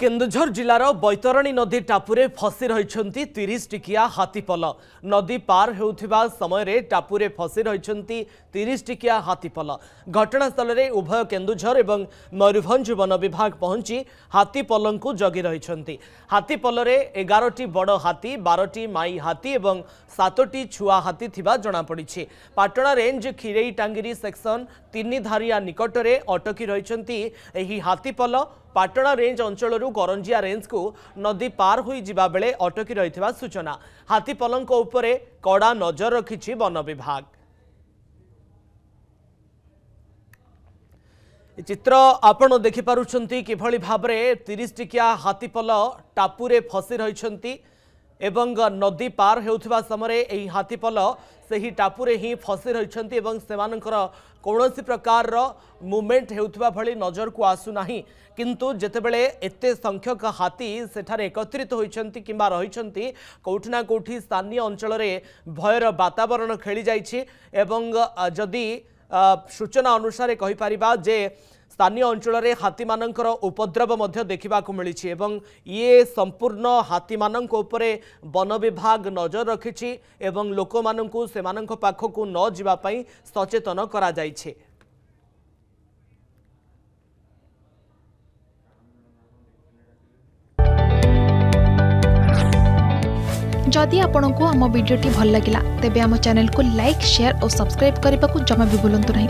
केन्दुझर जिलार बैतरणी नदी टापुरे फसी रही 30 टिकिया हाथीपल नदी पार होउथिबा समय टापुरे फसी रही 30 टिकिया हाथीपल घटनास्थल में उभय केन्दुझर एवं मयूरभंज वन विभाग पहुंची हाथीपल को जगी रही हाथीपल 11टी बड़ हाथी 12टी माई हाथी और 7टी छुआ हाथी थिबा जणा पड़ी। पाटणा रेंज खिरेई टांगिरी सेक्शन 3 धारिया निकट में अटकी रही हाथीपल पाटणा रेंज अंचल गरंजिया रेंज को नदी पार हो जिबा बेले अटकी रही सूचना। हाथीपलंक उपरे कड़ा नजर रखिछि वन विभाग। चित्र आपण देखिपारुछंती किभली भाबरे 30 टिकिया हाथीपल टापुरे फसी रही एवं नदी पार होउथिबा समय एही हाथीपल सही टापुरे ही फसी रही कौनसी प्रकार मूवमेंट होउथिबा भली नजर को आसु नाही किंतु जेतेबेले एते संख्यक हाथी सेठारे एकत्रित होइछंती किंबा रहिछंती कोठना कोठी स्थानीय अंचल रे भयर वातावरण खेली जाइछि एवं जदि सूचना अनुसार कहि परिबा जे स्थानीय अंचल रे हाथी मानकर उपद्रव मध्य देखा मिली एवं ये संपूर्ण हाथी मानक उपरे वन विभाग नजर रखिछि एवं लोक मानकु सेमानक पाखकु न जिबा पई सचेतन करा जाइछे। जदि आपंक आम भिडी भल लगा तेब आम चैनल को लाइक शेयर और सब्सक्राइब करने को जमा भी भूलु नहीं।